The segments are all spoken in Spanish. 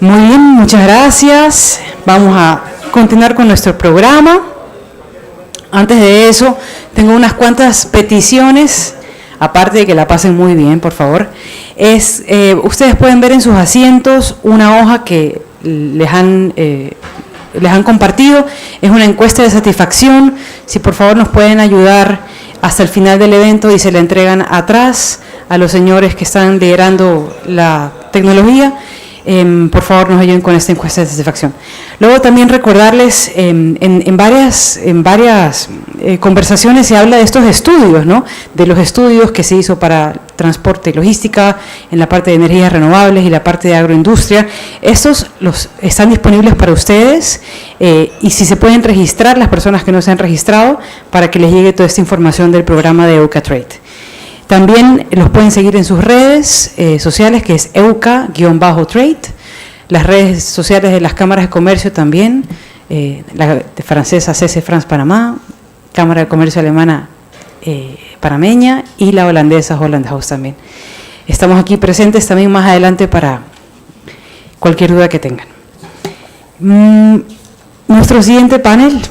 Muy bien, muchas gracias. Vamos a continuar con nuestro programa. Antes de eso, tengo unas cuantas peticiones, aparte de que la pasen muy bien, por favor. Ustedes pueden ver en sus asientos una hoja que les han compartido. Es una encuesta de satisfacción. Si por favor nos pueden ayudar hasta el final del evento y se la entregan atrás a los señores que están liderando la tecnología. Por favor nos ayuden con esta encuesta de satisfacción. Luego también recordarles, en varias conversaciones se habla de estos estudios, ¿no? De los estudios que se hizo para transporte y logística, en la parte de energías renovables y la parte de agroindustria. Estos están disponibles para ustedes y si se pueden registrar las personas que no se han registrado para que les llegue toda esta información del programa de EUCA-Trade. También los pueden seguir en sus redes sociales, que es EUCA-Trade, las redes sociales de las cámaras de comercio también, la francesa CC France Panamá, Cámara de Comercio Alemana panameña y la holandesa Holland House también. Estamos aquí presentes también más adelante para cualquier duda que tengan. Nuestro siguiente panel,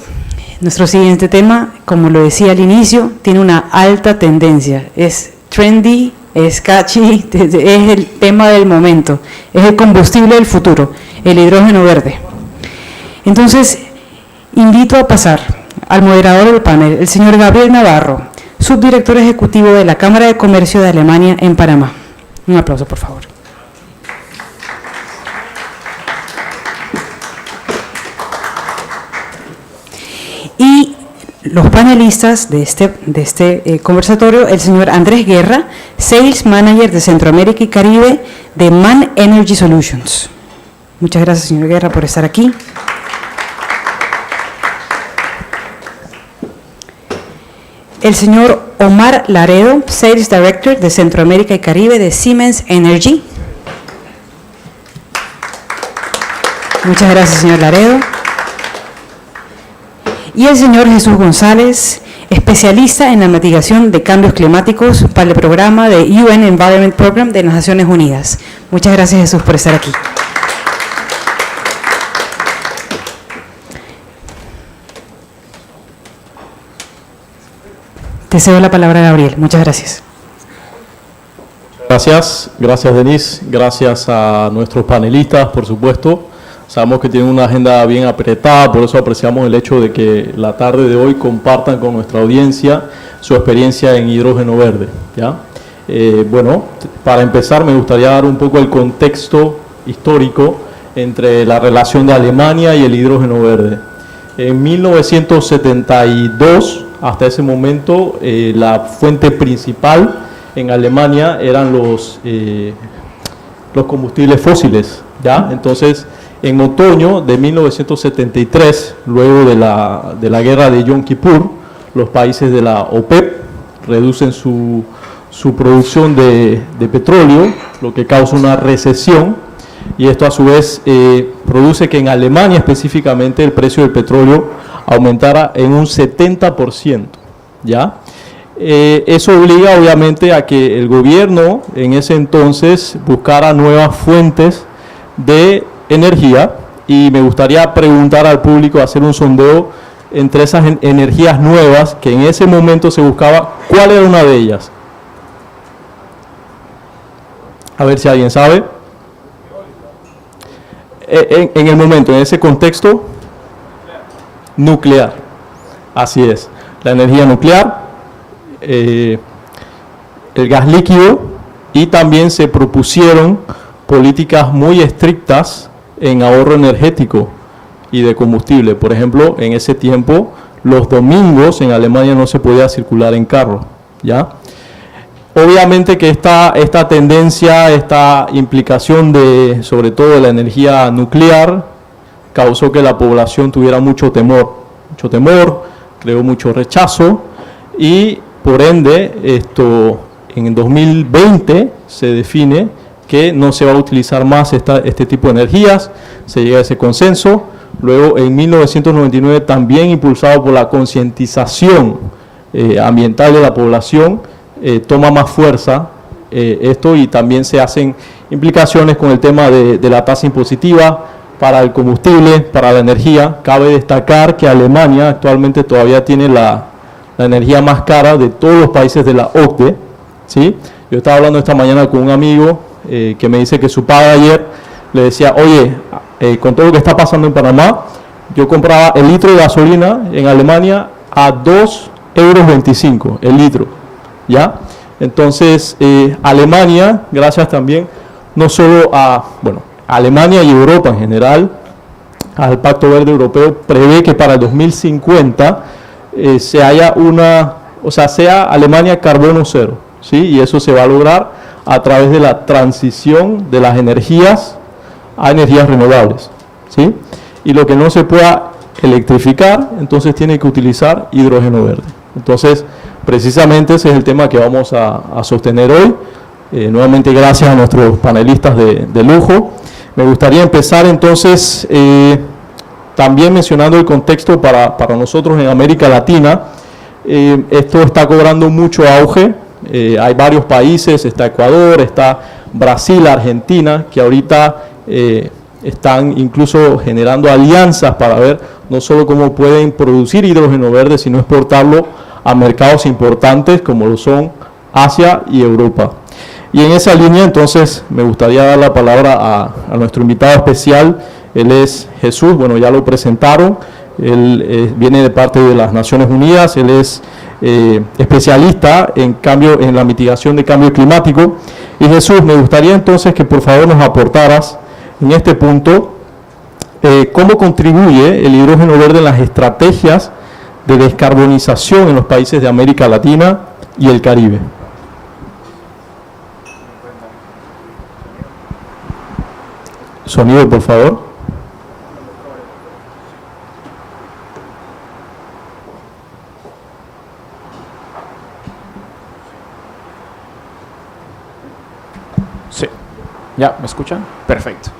nuestro siguiente tema, como lo decía al inicio, tiene una alta tendencia. Es trendy, es catchy, es el tema del momento, es el combustible del futuro, el hidrógeno verde. Entonces, invito a pasar al moderador del panel, el señor Gabriel Navarro, subdirector ejecutivo de la Cámara de Comercio de Alemania en Panamá. Un aplauso, por favor. Y los panelistas de este conversatorio, el señor Andrés Guerra, Sales Manager de Centroamérica y Caribe de MAN Energy Solutions. Muchas gracias, señor Guerra, por estar aquí. El señor Omar Laredo, Sales Director de Centroamérica y Caribe de Siemens Energy. Muchas gracias, señor Laredo. Y el señor Jesús González, especialista en la mitigación de cambios climáticos para el programa de UN Environment Program de las Naciones Unidas. Muchas gracias, Jesús, por estar aquí. Te cedo la palabra, Gabriel. Muchas gracias. Gracias Denise, gracias a nuestros panelistas, por supuesto. Sabemos que tienen una agenda bien apretada, por eso apreciamos el hecho de que la tarde de hoy compartan con nuestra audiencia su experiencia en hidrógeno verde, ¿ya? Bueno, para empezar me gustaría dar un poco el contexto histórico entre la relación de Alemania y el hidrógeno verde. En 1972, hasta ese momento, la fuente principal en Alemania eran los combustibles fósiles, ¿ya? Entonces, en otoño de 1973, luego de la guerra de Yom Kippur, los países de la OPEP reducen su producción de petróleo, lo que causa una recesión, y esto a su vez produce que en Alemania específicamente el precio del petróleo aumentara en un 70%, ¿ya? Eso obliga obviamente a que el gobierno en ese entonces buscara nuevas fuentes de energía, y me gustaría preguntar al público, hacer un sondeo entre esas energías nuevas que en ese momento se buscaba, ¿cuál era una de ellas? A ver si alguien sabe. En el momento, en ese contexto, nuclear. Así es, la energía nuclear, el gas líquido, y también se propusieron políticas muy estrictas en ahorro energético y de combustible. Por ejemplo, en ese tiempo, los domingos en Alemania no se podía circular en carro, ¿ya? Obviamente que esta tendencia, esta implicación sobre todo de la energía nuclear, causó que la población tuviera mucho temor, creó mucho rechazo, y por ende, en 2020 se define que no se va a utilizar más este tipo de energías, se llega a ese consenso. Luego, en 1999, también impulsado por la concientización ambiental de la población, toma más fuerza esto, y también se hacen implicaciones con el tema de la tasa impositiva para el combustible, para la energía. Cabe destacar que Alemania actualmente todavía tiene la energía más cara de todos los países de la OCDE, ¿sí? Yo estaba hablando esta mañana con un amigo que me dice que su padre ayer le decía, oye, con todo lo que está pasando en Panamá, yo compraba el litro de gasolina en Alemania a 2,25 € el litro, ¿ya? Entonces, Alemania, gracias también, no solo a, bueno, Alemania y Europa en general, al Pacto Verde Europeo, prevé que para el 2050 sea Alemania carbono cero, ¿sí? Y eso se va a lograr a través de la transición de las energías a energías renovables, ¿sí? Y lo que no se pueda electrificar, entonces tiene que utilizar hidrógeno verde. Entonces, precisamente ese es el tema que vamos a sostener hoy. Nuevamente, gracias a nuestros panelistas de lujo. Me gustaría empezar entonces también mencionando el contexto para nosotros en América Latina. Esto está cobrando mucho auge. Hay varios países, está Ecuador, está Brasil, Argentina, que ahorita están incluso generando alianzas para ver no solo cómo pueden producir hidrógeno verde, sino exportarlo a mercados importantes como lo son Asia y Europa. Y en esa línea, entonces, me gustaría dar la palabra a nuestro invitado especial. Él es Jesús, bueno, ya lo presentaron. Él viene de parte de las Naciones Unidas. Él es especialista en la mitigación de cambio climático. Y Jesús, me gustaría entonces que por favor nos aportaras en este punto cómo contribuye el hidrógeno verde en las estrategias de descarbonización en los países de América Latina y el Caribe. Sonido, por favor. Sí. ¿Ya? ¿Me escuchan? Perfecto.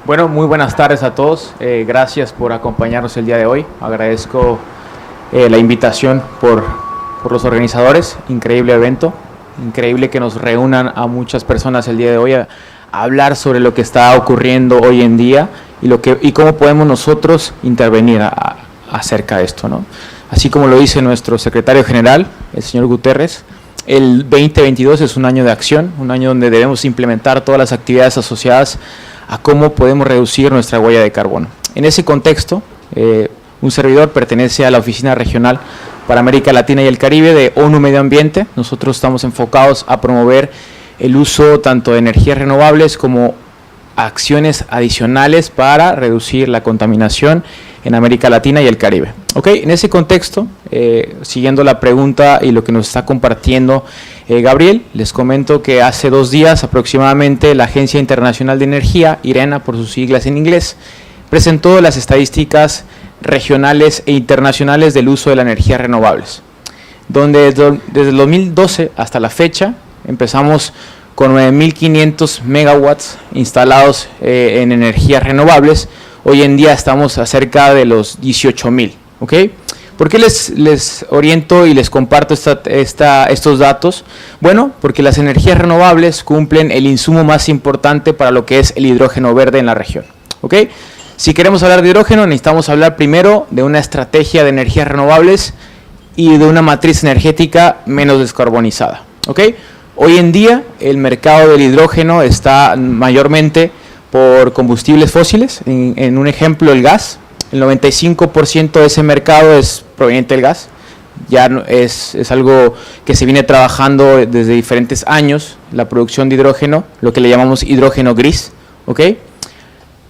Bueno, muy buenas tardes a todos. Gracias por acompañarnos el día de hoy. Agradezco la invitación por los organizadores. Increíble evento. Increíble que nos reúnan a muchas personas el día de hoy a hablar sobre lo que está ocurriendo hoy en día y cómo podemos nosotros intervenir acerca de esto, ¿no? Así como lo dice nuestro secretario general, el señor Guterres, el 2022 es un año de acción, un año donde debemos implementar todas las actividades asociadas a cómo podemos reducir nuestra huella de carbono. En ese contexto, un servidor pertenece a la Oficina Regional para América Latina y el Caribe de ONU Medio Ambiente. Nosotros estamos enfocados a promover el uso tanto de energías renovables como acciones adicionales para reducir la contaminación en América Latina y el Caribe. Okay, en ese contexto, siguiendo la pregunta y lo que nos está compartiendo Gabriel, les comento que hace 2 días aproximadamente la Agencia Internacional de Energía, IRENA por sus siglas en inglés, presentó las estadísticas regionales e internacionales del uso de las energías renovables, donde desde el 2012 hasta la fecha empezamos con 9.500 megawatts instalados en energías renovables. Hoy en día estamos acerca de los 18.000, ¿ok? ¿Por qué les oriento y les comparto estos datos? Bueno, porque las energías renovables cumplen el insumo más importante para lo que es el hidrógeno verde en la región, ¿ok? Si queremos hablar de hidrógeno, necesitamos hablar primero de una estrategia de energías renovables y de una matriz energética menos descarbonizada, ¿ok? Hoy en día el mercado del hidrógeno está mayormente por combustibles fósiles. En un ejemplo, el gas. El 95% de ese mercado es proveniente del gas. Ya es algo que se viene trabajando desde diferentes años, la producción de hidrógeno, lo que le llamamos hidrógeno gris, ¿ok?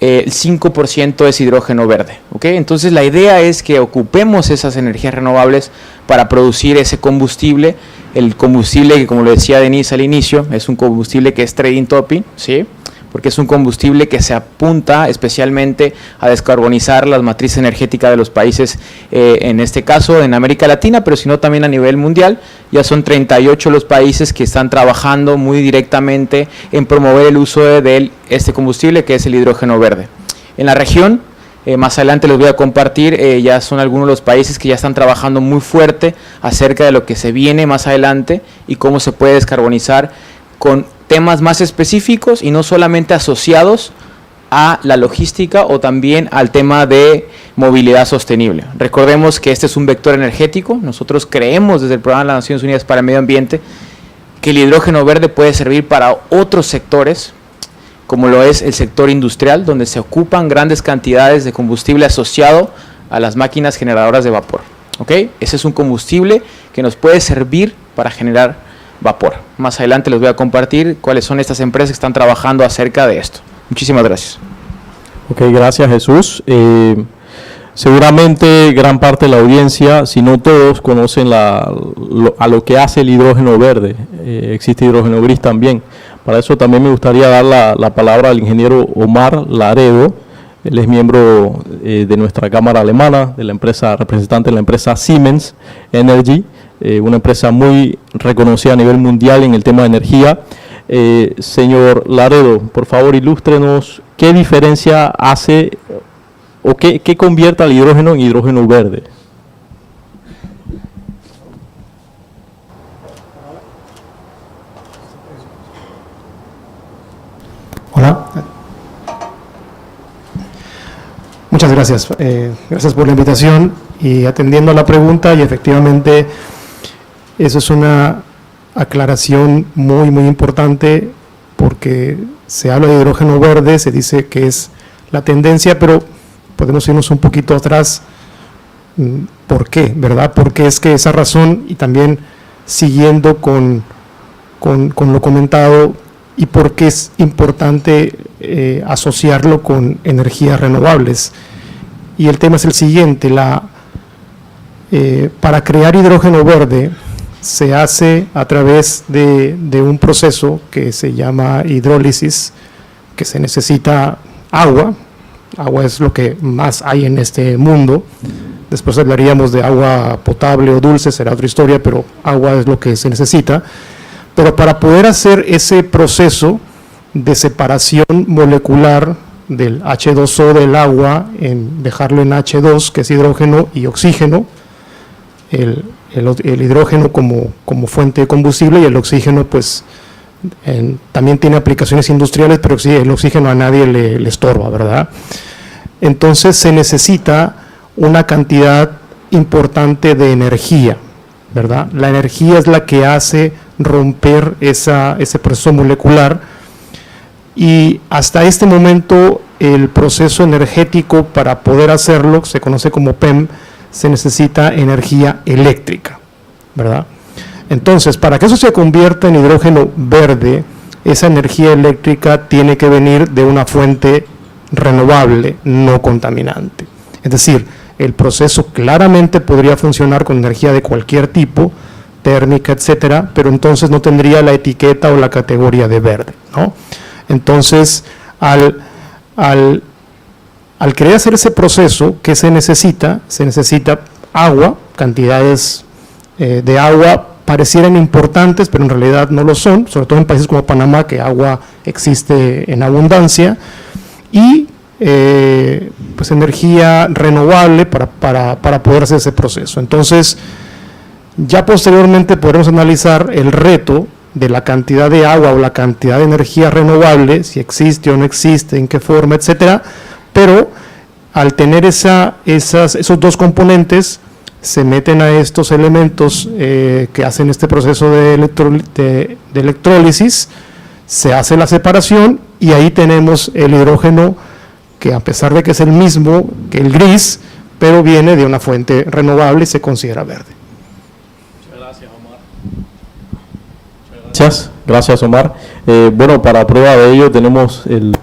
El 5% es hidrógeno verde, ¿ok? Entonces la idea es que ocupemos esas energías renovables para producir ese combustible. El combustible que, como lo decía Denise al inicio, es un combustible que es trading topic, ¿sí? Porque es un combustible que se apunta especialmente a descarbonizar las matrices energéticas de los países, en este caso en América Latina, pero sino también a nivel mundial. Ya son 38 los países que están trabajando muy directamente en promover el uso de este combustible, que es el hidrógeno verde. En la región, más adelante les voy a compartir, ya son algunos de los países que ya están trabajando muy fuerte acerca de lo que se viene más adelante y cómo se puede descarbonizar con temas más específicos y no solamente asociados a la logística o también al tema de movilidad sostenible. Recordemos que este es un vector energético. Nosotros creemos desde el Programa de las Naciones Unidas para el Medio Ambiente que el hidrógeno verde puede servir para otros sectores, como lo es el sector industrial, donde se ocupan grandes cantidades de combustible asociado a las máquinas generadoras de vapor. ¿Ok? Ese es un combustible que nos puede servir para generar vapor. Más adelante les voy a compartir cuáles son estas empresas que están trabajando acerca de esto. Muchísimas gracias. Ok, gracias Jesús. Seguramente gran parte de la audiencia, si no todos, conocen a lo que hace el hidrógeno verde. Existe hidrógeno gris también. Para eso también me gustaría dar la palabra al ingeniero Omar Laredo. Él es miembro de nuestra cámara alemana, de la empresa, representante de la empresa Siemens Energy, una empresa muy reconocida a nivel mundial en el tema de energía. Señor Laredo, por favor, ilústrenos qué diferencia hace o qué convierte al hidrógeno en hidrógeno verde. Hola. Muchas gracias. Gracias por la invitación y atendiendo a la pregunta, y efectivamente eso es una aclaración muy importante, porque se habla de hidrógeno verde, se dice que es la tendencia, pero podemos irnos un poquito atrás. ¿Por qué? ¿Verdad? Porque es que esa razón, y también siguiendo con lo comentado, y por qué es importante asociarlo con energías renovables. Y el tema es el siguiente: para crear hidrógeno verde se hace a través de un proceso que se llama hidrólisis, que se necesita agua. Agua es lo que más hay en este mundo. Después hablaríamos de agua potable o dulce, será otra historia, pero agua es lo que se necesita. Pero para poder hacer ese proceso de separación molecular del H2O del agua, dejarlo en H2, que es hidrógeno, y oxígeno, el hidrógeno como fuente de combustible, y el oxígeno pues también tiene aplicaciones industriales, pero sí, el oxígeno a nadie le estorba, ¿verdad? Entonces se necesita una cantidad importante de energía, ¿verdad? La energía es la que hace romper ese proceso molecular, y hasta este momento el proceso energético para poder hacerlo, se conoce como PEM, se necesita energía eléctrica, ¿verdad? Entonces, para que eso se convierta en hidrógeno verde, esa energía eléctrica tiene que venir de una fuente renovable, no contaminante. Es decir, el proceso claramente podría funcionar con energía de cualquier tipo, térmica, etcétera, pero entonces no tendría la etiqueta o la categoría de verde, ¿no? Entonces, al querer hacer ese proceso, ¿qué se necesita? Se necesita agua, cantidades de agua parecieran importantes, pero en realidad no lo son, sobre todo en países como Panamá, que agua existe en abundancia, y pues energía renovable para poder hacer ese proceso. Entonces, ya posteriormente podremos analizar el reto de la cantidad de agua o la cantidad de energía renovable, si existe o no existe, en qué forma, etcétera. Pero al tener esos dos componentes, se meten a estos elementos que hacen este proceso de electrólisis, se hace la separación y ahí tenemos el hidrógeno, que a pesar de que es el mismo que el gris, pero viene de una fuente renovable y se considera verde. Gracias Omar. Bueno, para prueba de ello tenemos el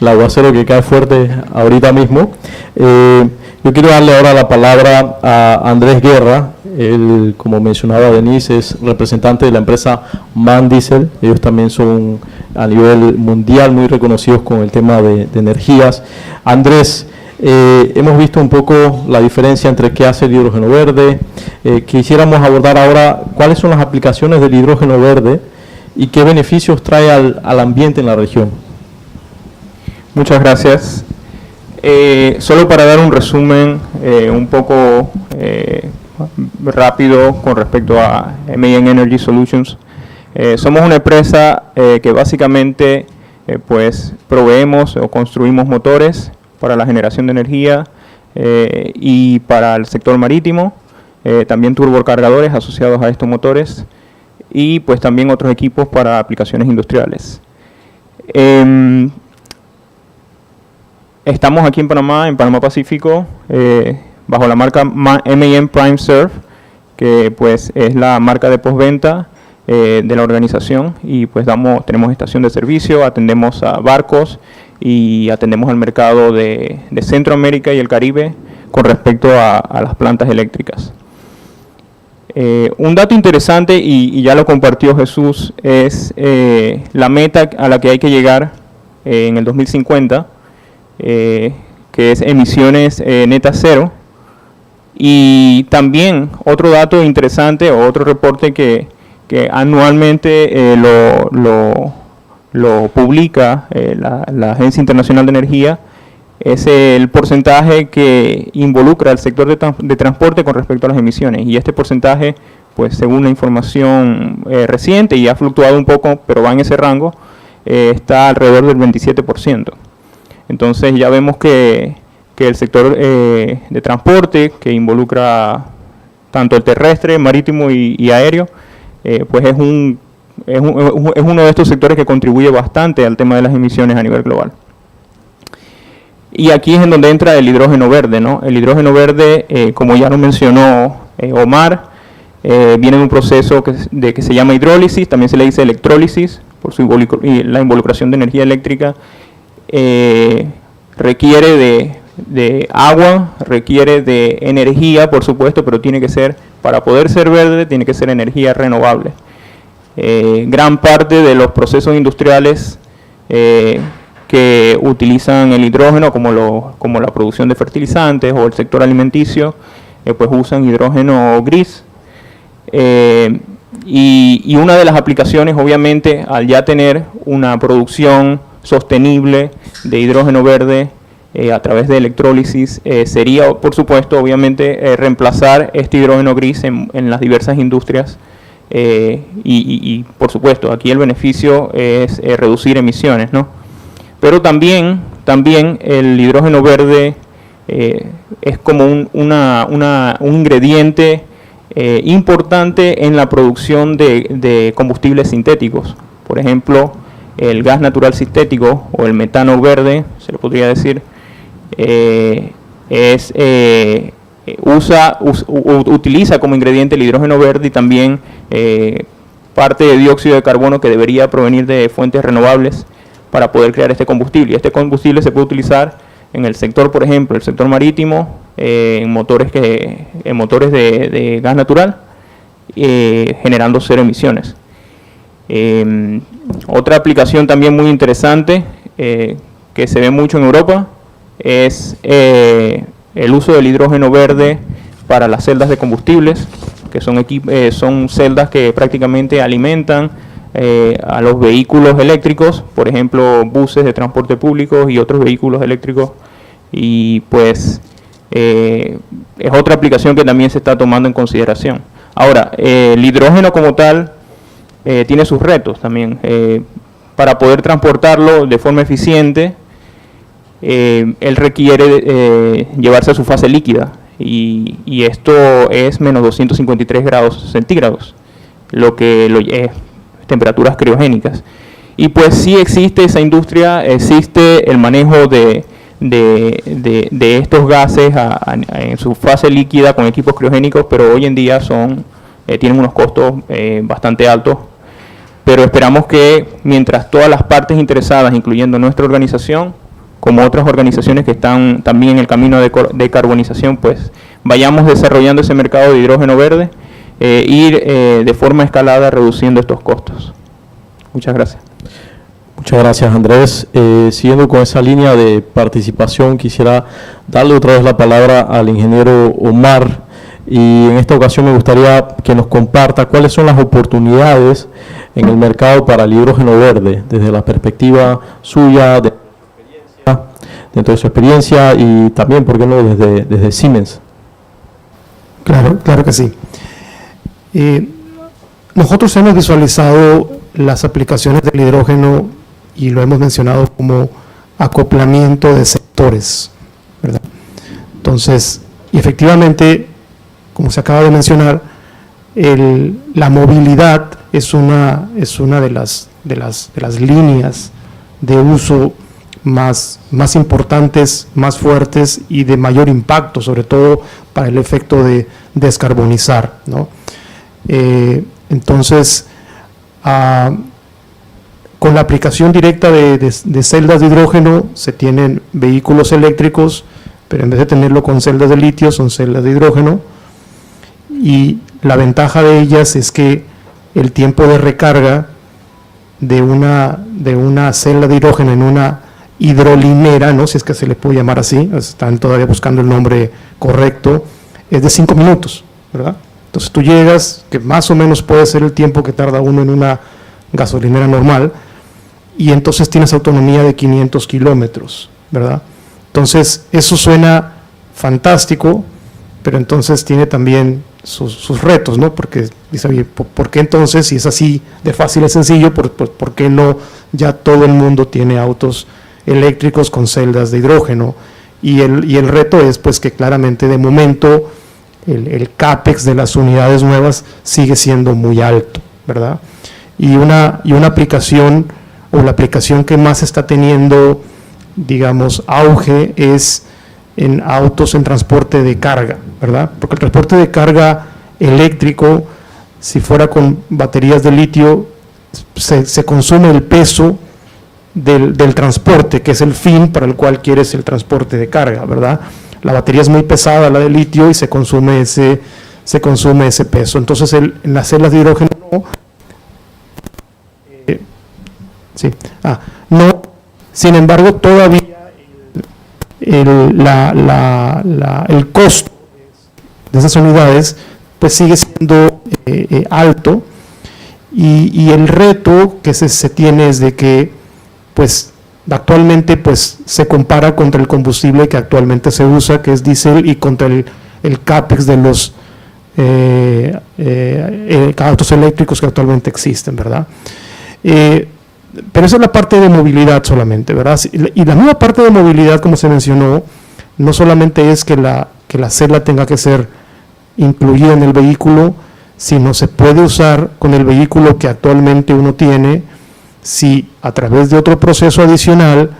aguacero que cae fuerte ahorita mismo. Yo quiero darle ahora la palabra a Andrés Guerra. Él, como mencionaba Denise, es representante de la empresa MAN Diesel. Ellos también son a nivel mundial muy reconocidos con el tema de energías. Andrés, hemos visto un poco la diferencia entre qué hace el hidrógeno verde. Quisiéramos abordar ahora cuáles son las aplicaciones del hidrógeno verde y qué beneficios trae al ambiente en la región. Muchas gracias. Solo para dar un resumen un poco rápido con respecto a MAN Energy Solutions. Somos una empresa que básicamente pues proveemos o construimos motores para la generación de energía y para el sector marítimo, también turbocargadores asociados a estos motores y pues también otros equipos para aplicaciones industriales. Estamos aquí en Panamá Pacífico, bajo la marca M&M Prime Serve, que pues es la marca de postventa de la organización, y pues tenemos estación de servicio, atendemos a barcos y atendemos al mercado de Centroamérica y el Caribe con respecto a las plantas eléctricas. Un dato interesante, y ya lo compartió Jesús, es la meta a la que hay que llegar en el 2050, que es emisiones netas cero. Y también otro dato interesante, o otro reporte que anualmente lo publica la Agencia Internacional de Energía, es el porcentaje que involucra al sector de transporte con respecto a las emisiones. Y este porcentaje, pues según la información reciente, y ha fluctuado un poco, pero va en ese rango, está alrededor del 27%. Entonces ya vemos que el sector de transporte, que involucra tanto el terrestre, marítimo y aéreo, pues es uno de estos sectores que contribuye bastante al tema de las emisiones a nivel global. Y aquí es en donde entra el hidrógeno verde, ¿no? El hidrógeno verde, como ya lo mencionó Omar, viene de un proceso que se llama hidrólisis, también se le dice electrólisis, por la involucración de energía eléctrica. Requiere de agua, requiere de energía, por supuesto, pero tiene que ser, para poder ser verde, tiene que ser energía renovable. Gran parte de los procesos industriales que utilizan el hidrógeno, como la producción de fertilizantes o el sector alimenticio, pues usan hidrógeno gris. Y una de las aplicaciones, obviamente, al ya tener una producción sostenible de hidrógeno verde a través de electrólisis, sería, por supuesto, obviamente, reemplazar este hidrógeno gris en las diversas industrias. Y por supuesto, aquí el beneficio es reducir emisiones, ¿no? Pero también el hidrógeno verde es como un ingrediente importante en la producción de combustibles sintéticos. Por ejemplo, el gas natural sintético o el metano verde, se le podría decir, utiliza como ingrediente el hidrógeno verde y también parte de dióxido de carbono que debería provenir de fuentes renovables para poder crear este combustible. Y este combustible se puede utilizar en el sector, por ejemplo, el sector marítimo, en motores de gas natural, generando cero emisiones. Otra aplicación también muy interesante que se ve mucho en Europa es el uso del hidrógeno verde para las celdas de combustibles, que son celdas que prácticamente alimentan a los vehículos eléctricos, por ejemplo, buses de transporte público y otros vehículos eléctricos, y pues es otra aplicación que también se está tomando en consideración. Ahora, el hidrógeno como tal tiene sus retos también. Para poder transportarlo de forma eficiente, él requiere llevarse a su fase líquida, y esto es menos 253 grados centígrados, lo que es temperaturas criogénicas. Y pues sí existe esa industria, existe el manejo de estos gases en su fase líquida con equipos criogénicos, pero hoy en día tienen unos costos bastante altos. Pero esperamos que mientras todas las partes interesadas, incluyendo nuestra organización, como otras organizaciones que están también en el camino de decarbonización, pues vayamos desarrollando ese mercado de hidrógeno verde, ir de forma escalada reduciendo estos costos. Muchas gracias. Muchas gracias, Andrés. Siguiendo con esa línea de participación, quisiera darle otra vez la palabra al ingeniero Omar, y en esta ocasión me gustaría que nos comparta cuáles son las oportunidades en el mercado para el hidrógeno verde, desde la perspectiva suya, dentro de su experiencia, y también, ¿por qué no?, desde Siemens. Claro que sí. Nosotros hemos visualizado las aplicaciones del hidrógeno y lo hemos mencionado como acoplamiento de sectores, ¿verdad? Entonces, y efectivamente, como se acaba de mencionar, la movilidad es una de las líneas de uso más importantes, más fuertes y de mayor impacto, sobre todo para el efecto de descarbonizar, ¿no? Entonces, con la aplicación directa de celdas de hidrógeno se tienen vehículos eléctricos, pero en vez de tenerlo con celdas de litio, son celdas de hidrógeno, y la ventaja de ellas es que el tiempo de recarga de una celda de hidrógeno en una hidrolinera, ¿no?, si es que se le puede llamar así, están todavía buscando el nombre correcto, es de 5 minutos, ¿verdad? Entonces tú llegas, que más o menos puede ser el tiempo que tarda uno en una gasolinera normal, y entonces tienes autonomía de 500 kilómetros, ¿verdad? Entonces eso suena fantástico, pero entonces tiene también sus retos, ¿no? Porque dice, oye, ¿por qué entonces, si es así de fácil y sencillo, por qué no ya todo el mundo tiene autos eléctricos con celdas de hidrógeno? Y el reto es pues que claramente de momento el CAPEX de las unidades nuevas sigue siendo muy alto, ¿verdad? Y una aplicación, o la aplicación que más está teniendo, digamos, auge es en autos en transporte de carga, ¿verdad? Porque el transporte de carga eléctrico, si fuera con baterías de litio, se consume el peso del transporte, que es el fin para el cual quieres el transporte de carga, ¿verdad? La batería es muy pesada, la de litio, y se consume ese peso. Entonces, en las celdas de hidrógeno no. Sin embargo, todavía el costo de esas unidades pues sigue siendo alto, y el reto que se tiene es de que pues actualmente pues se compara contra el combustible que actualmente se usa, que es diésel, y contra el CAPEX de los autos eléctricos que actualmente existen, ¿verdad? Pero esa es la parte de movilidad solamente, ¿verdad? Y la nueva parte de movilidad, como se mencionó, no solamente es que la celda tenga que ser incluida en el vehículo, sino se puede usar con el vehículo que actualmente uno tiene, si a través de otro proceso adicional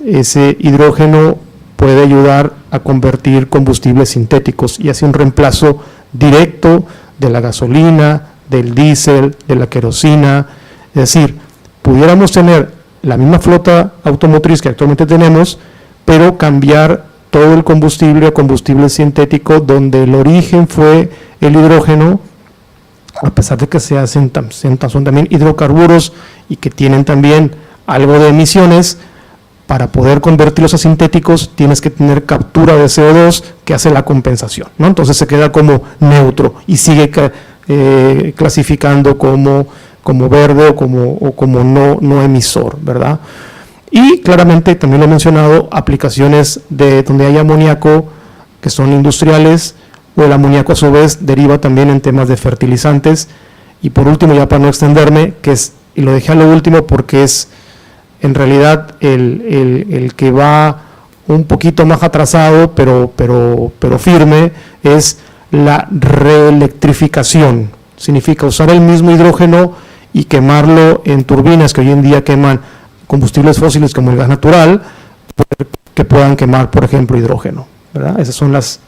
ese hidrógeno puede ayudar a convertir combustibles sintéticos y hace un reemplazo directo de la gasolina, del diésel, de la querosina. Es decir, pudiéramos tener la misma flota automotriz que actualmente tenemos, pero cambiar todo el combustible a combustible sintético, donde el origen fue el hidrógeno, a pesar de que son también hidrocarburos y que tienen también algo de emisiones. Para poder convertirlos a sintéticos tienes que tener captura de CO2 que hace la compensación, ¿no? Entonces se queda como neutro y sigue clasificando como verde o como no emisor, ¿verdad? Y claramente, también lo he mencionado, aplicaciones donde hay amoníaco que son industriales, o el amoníaco a su vez deriva también en temas de fertilizantes. Y por último, ya para no extenderme, y lo dejé a lo último porque es en realidad el que va un poquito más atrasado, pero firme, es la reelectrificación. Significa usar el mismo hidrógeno y quemarlo en turbinas que hoy en día queman combustibles fósiles como el gas natural, que puedan quemar, por ejemplo, hidrógeno, ¿verdad? Esas son las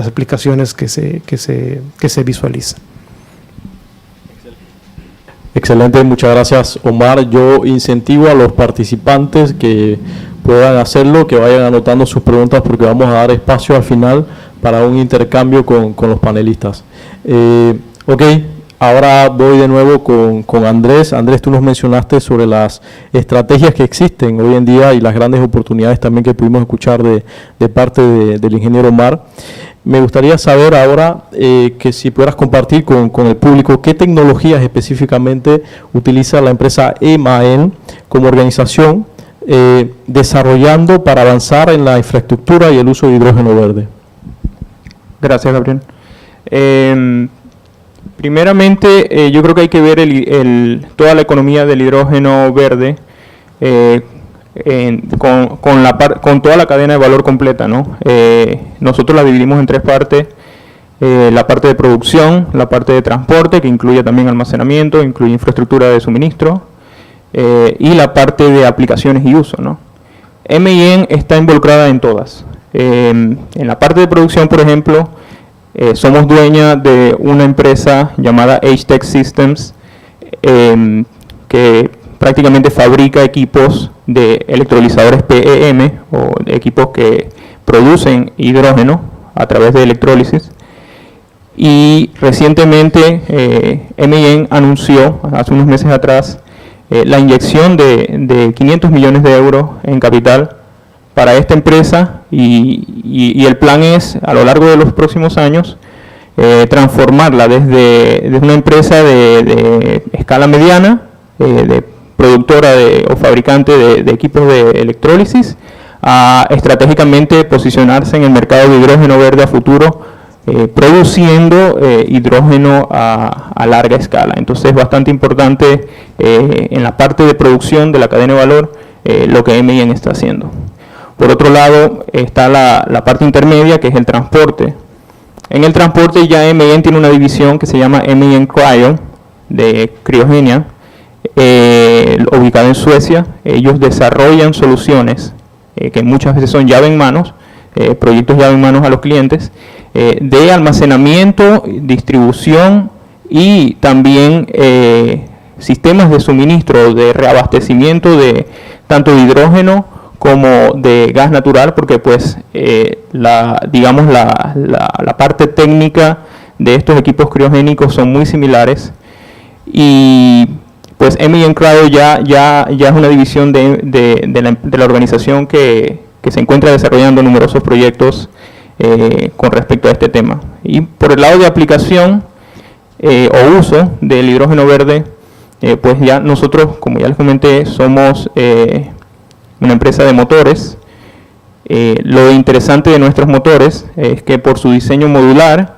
aplicaciones que se visualizan. Excelente, muchas gracias, Omar. Yo incentivo a los participantes que puedan hacerlo, que vayan anotando sus preguntas, porque vamos a dar espacio al final para un intercambio con los panelistas. Ok, ahora voy de nuevo con Andrés. Andrés, tú nos mencionaste sobre las estrategias que existen hoy en día y las grandes oportunidades también que pudimos escuchar de parte del ingeniero Omar. Me gustaría saber ahora que si pudieras compartir con el público qué tecnologías específicamente utiliza la empresa EMAN como organización desarrollando para avanzar en la infraestructura y el uso de hidrógeno verde. Gracias, Gabriel. Primeramente, yo creo que hay que ver toda la economía del hidrógeno verde con toda la cadena de valor completa, ¿no? Nosotros la dividimos en tres partes. La parte de producción, la parte de transporte, que incluye también almacenamiento, incluye infraestructura de suministro, y la parte de aplicaciones y uso, ¿no? M&N está involucrada en todas. En la parte de producción, por ejemplo, somos dueña de una empresa llamada H-Tech Systems, que prácticamente fabrica equipos de electrolizadores PEM, o equipos que producen hidrógeno a través de electrólisis. Y recientemente M&N anunció, hace unos meses atrás, la inyección de 500 millones de euros en capital para esta empresa, y el plan es, a lo largo de los próximos años, transformarla desde una empresa de escala mediana, de productora o fabricante de equipos de electrólisis, a estratégicamente posicionarse en el mercado de hidrógeno verde a futuro, produciendo hidrógeno a larga escala. Entonces es bastante importante en la parte de producción de la cadena de valor lo que M&N está haciendo. Por otro lado está la parte intermedia, que es el transporte. En el transporte ya M&N tiene una división que se llama M&N Cryo, de criogenia, ubicada en Suecia. Ellos desarrollan soluciones que muchas veces son llave en manos, proyectos llave en manos a los clientes, de almacenamiento, distribución y también sistemas de suministro, de reabastecimiento de tanto de hidrógeno como de gas natural, porque pues la parte técnica de estos equipos criogénicos son muy similares, y pues M&N Cryo ya es una división de la organización que se encuentra desarrollando numerosos proyectos con respecto a este tema. Y por el lado de aplicación o uso del hidrógeno verde, pues ya nosotros, como ya les comenté, somos una empresa de motores. Lo interesante de nuestros motores es que por su diseño modular,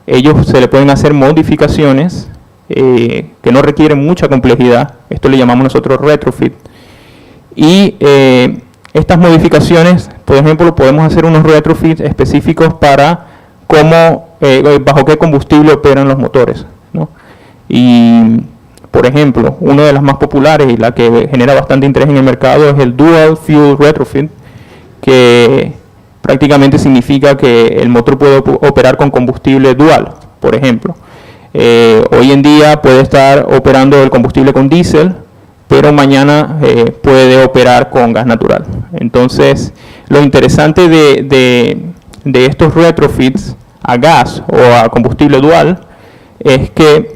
ellos se le pueden hacer modificaciones que no requieren mucha complejidad. Esto le llamamos nosotros retrofit. Y estas modificaciones, por ejemplo, podemos hacer unos retrofits específicos para bajo qué combustible operan los motores, ¿no? Y, por ejemplo, una de las más populares y la que genera bastante interés en el mercado es el Dual Fuel Retrofit, que prácticamente significa que el motor puede operar con combustible dual, por ejemplo. Hoy en día puede estar operando el combustible con diésel, pero mañana puede operar con gas natural. Entonces, lo interesante de estos retrofits a gas o a combustible dual es que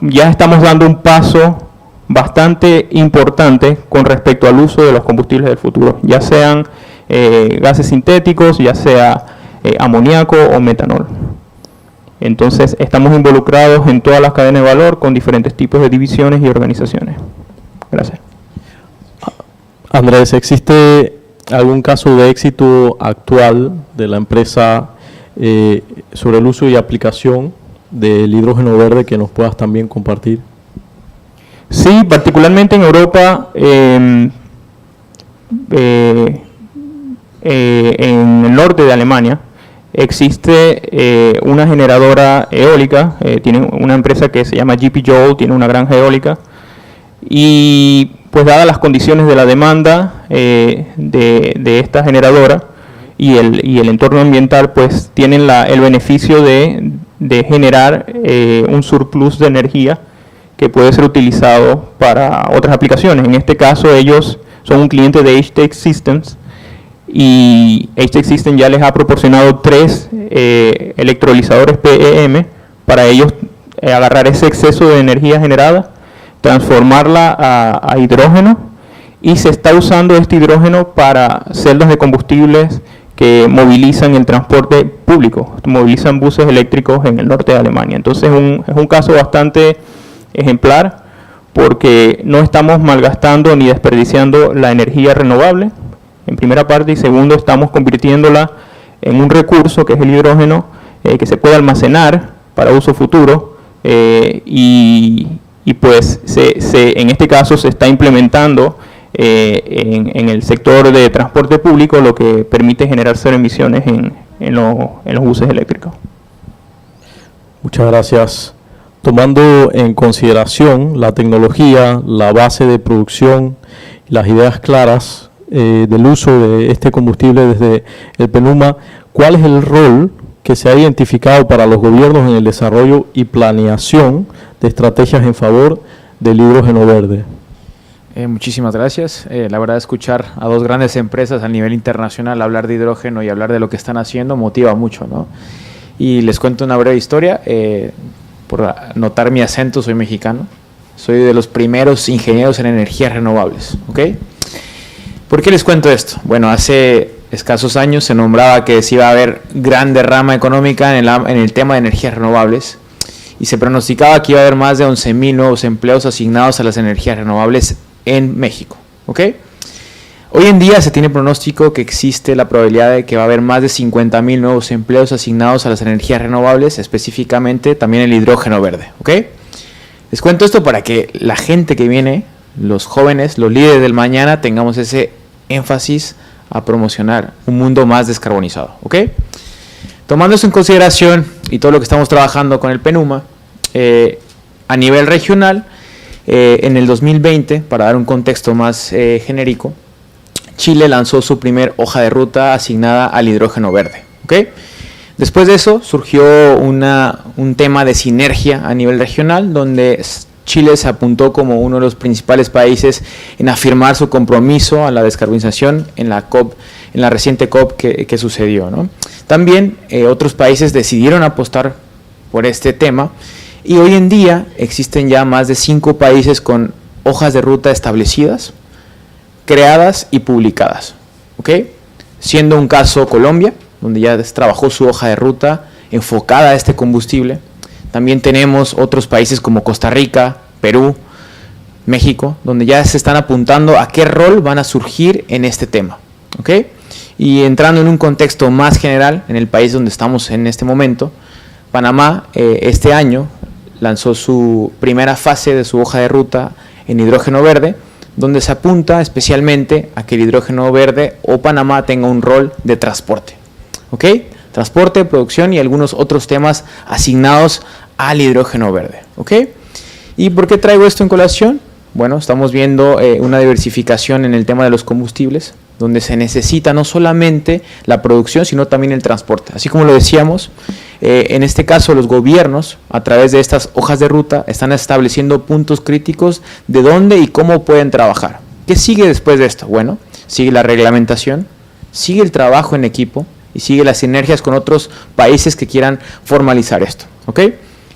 ya estamos dando un paso bastante importante con respecto al uso de los combustibles del futuro, ya sean gases sintéticos, ya sea amoníaco o metanol. Entonces estamos involucrados en todas las cadenas de valor con diferentes tipos de divisiones y organizaciones. Gracias. Andrés, ¿existe algún caso de éxito actual de la empresa sobre el uso y aplicación del hidrógeno verde que nos puedas también compartir? Sí, particularmente en Europa, en el norte de Alemania, existe una generadora eólica. Tiene una empresa que se llama GP Joule, tiene una granja eólica, y pues dadas las condiciones de la demanda de esta generadora y el entorno ambiental, pues tienen el beneficio de generar un surplus de energía que puede ser utilizado para otras aplicaciones. En este caso ellos son un cliente de H-Tech Systems, y H-Tech Systems ya les ha proporcionado 3 electrolizadores PEM para ellos agarrar ese exceso de energía generada, transformarla a hidrógeno, y se está usando este hidrógeno para celdas de combustibles que movilizan el transporte público, movilizan buses eléctricos en el norte de Alemania. Entonces es un caso bastante ejemplar, porque no estamos malgastando ni desperdiciando la energía renovable, en primera parte, y segundo, estamos convirtiéndola en un recurso que es el hidrógeno, que se puede almacenar para uso futuro, y pues en este caso se está implementando en el sector de transporte público, lo que permite generar cero emisiones en los buses eléctricos. Muchas gracias. Tomando en consideración la tecnología, la base de producción, las ideas claras del uso de este combustible desde el PENUMA, ¿cuál es el rol que se ha identificado para los gobiernos en el desarrollo y planeación de estrategias en favor del hidrógeno verde? Muchísimas gracias. La verdad, escuchar a dos grandes empresas a nivel internacional hablar de hidrógeno y hablar de lo que están haciendo motiva mucho, ¿no? Y les cuento una breve historia. Por notar mi acento, soy mexicano. Soy de los primeros ingenieros en energías renovables, ¿ok? ¿Por qué les cuento esto? Bueno, hace escasos años se nombraba que se iba a haber gran derrama económica en el tema de energías renovables y se pronosticaba que iba a haber más de 11,000 nuevos empleos asignados a las energías renovables en México, ¿ok? Hoy en día se tiene pronóstico que existe la probabilidad de que va a haber más de 50,000 nuevos empleos asignados a las energías renovables, específicamente también el hidrógeno verde, ¿ok? Les cuento esto para que la gente que viene, los jóvenes, los líderes del mañana, tengamos ese énfasis a promocionar un mundo más descarbonizado, ¿ok? Tomando eso en consideración y todo lo que estamos trabajando con el PENUMA, a nivel regional, en el 2020, para dar un contexto más genérico, Chile lanzó su primer hoja de ruta asignada al hidrógeno verde, ¿ok? Después de eso surgió un tema de sinergia a nivel regional, donde Chile se apuntó como uno de los principales países en afirmar su compromiso a la descarbonización en la reciente COP que sucedió, ¿no? También otros países decidieron apostar por este tema y hoy en día existen ya más de 5 países con hojas de ruta establecidas, creadas y publicadas, ¿ok? Siendo un caso Colombia, donde ya trabajó su hoja de ruta enfocada a este combustible. También tenemos otros países como Costa Rica, Perú, México, donde ya se están apuntando a qué rol van a surgir en este tema, ¿ok? Y entrando en un contexto más general, en el país donde estamos en este momento, Panamá este año lanzó su primera fase de su hoja de ruta en hidrógeno verde, donde se apunta especialmente a que el hidrógeno verde o Panamá tenga un rol de transporte, ¿ok? Transporte, producción y algunos otros temas asignados al hidrógeno verde, ¿ok? ¿Y por qué traigo esto en colación? Bueno, estamos viendo una diversificación en el tema de los combustibles, donde se necesita no solamente la producción, sino también el transporte. Así como lo decíamos, en este caso los gobiernos, a través de estas hojas de ruta, están estableciendo puntos críticos de dónde y cómo pueden trabajar. ¿Qué sigue después de esto? Bueno, sigue la reglamentación, sigue el trabajo en equipo y sigue las sinergias con otros países que quieran formalizar esto, ¿ok?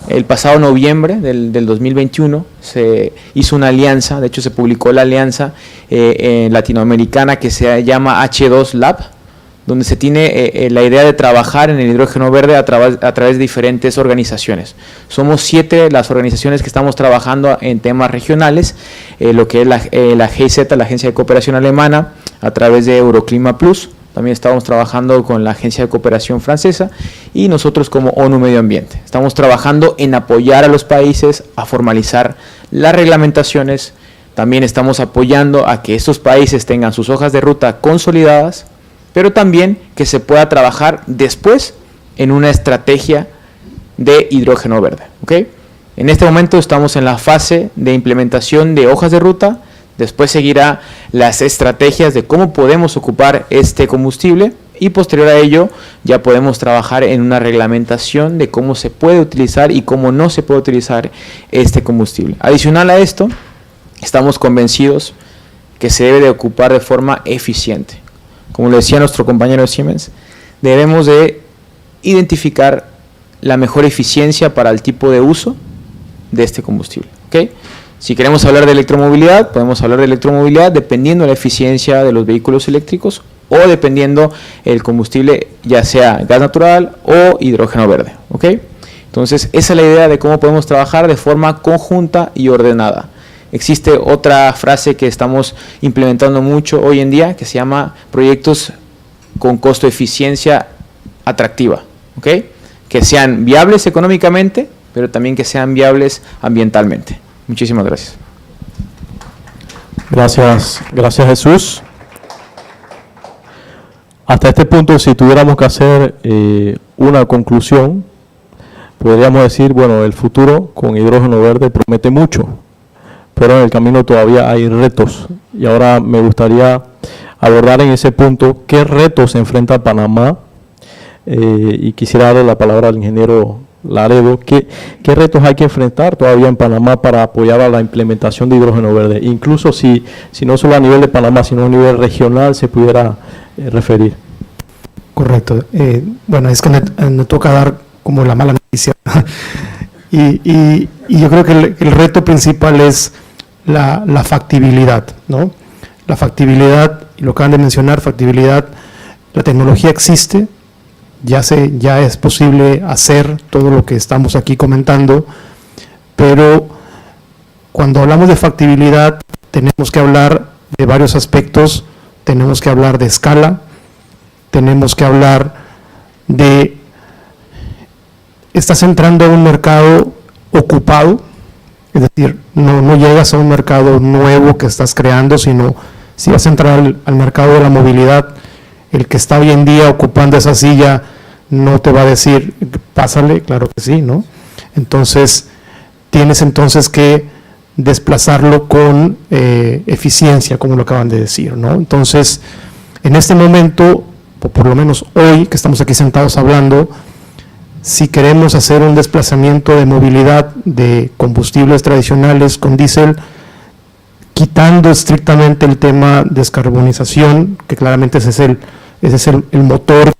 El pasado noviembre del 2021 se hizo una alianza, de hecho se publicó la alianza latinoamericana que se llama H2 Lab, donde se tiene la idea de trabajar en el hidrógeno verde a través de diferentes organizaciones. Somos 7 las organizaciones que estamos trabajando en temas regionales, lo que es la GIZ, la Agencia de Cooperación Alemana, a través de Euroclima Plus. También estamos trabajando con la Agencia de Cooperación Francesa y nosotros como ONU Medio Ambiente. Estamos trabajando en apoyar a los países a formalizar las reglamentaciones. También estamos apoyando a que estos países tengan sus hojas de ruta consolidadas, pero también que se pueda trabajar después en una estrategia de hidrógeno verde, ¿ok? En este momento estamos en la fase de implementación de hojas de ruta. Después seguirá las estrategias de cómo podemos ocupar este combustible y posterior a ello ya podemos trabajar en una reglamentación de cómo se puede utilizar y cómo no se puede utilizar este combustible. Adicional a esto, estamos convencidos que se debe de ocupar de forma eficiente. Como lo decía nuestro compañero de Siemens, debemos de identificar la mejor eficiencia para el tipo de uso de este combustible, ¿ok? Si queremos hablar de electromovilidad, podemos hablar de electromovilidad dependiendo de la eficiencia de los vehículos eléctricos o dependiendo el combustible, ya sea gas natural o hidrógeno verde, ¿ok? Entonces, esa es la idea de cómo podemos trabajar de forma conjunta y ordenada. Existe otra frase que estamos implementando mucho hoy en día que se llama proyectos con costo-eficiencia atractiva, ¿ok? que sean viables económicamente, pero también que sean viables ambientalmente. Muchísimas gracias. Gracias Jesús. Hasta este punto, si tuviéramos que hacer una conclusión, podríamos decir, bueno, el futuro con hidrógeno verde promete mucho, pero en el camino todavía hay retos. Y ahora me gustaría abordar en ese punto qué retos enfrenta Panamá, y quisiera darle la palabra al ingeniero Laredo. ¿Qué retos hay que enfrentar todavía en Panamá para apoyar a la implementación de hidrógeno verde? Incluso si no solo a nivel de Panamá, sino a nivel regional se pudiera referir. Correcto. Bueno, es que me toca dar como la mala noticia. y yo creo que el reto principal es la factibilidad, ¿no? La factibilidad, y lo acaban de mencionar, factibilidad, la tecnología existe, ya es posible hacer todo lo que estamos aquí comentando, pero cuando hablamos de factibilidad tenemos que hablar de varios aspectos. Tenemos que hablar de escala, tenemos que hablar de, estás entrando a un mercado ocupado, es decir, no llegas a un mercado nuevo que estás creando, sino si vas a entrar al mercado de la movilidad, el que está hoy en día ocupando esa silla no te va a decir, pásale, claro que sí, ¿no? Entonces, tienes que desplazarlo con eficiencia, como lo acaban de decir, ¿no? Entonces, en este momento, o por lo menos hoy que estamos aquí sentados hablando, si queremos hacer un desplazamiento de movilidad de combustibles tradicionales con diésel, quitando estrictamente el tema descarbonización, que claramente ese es el motor,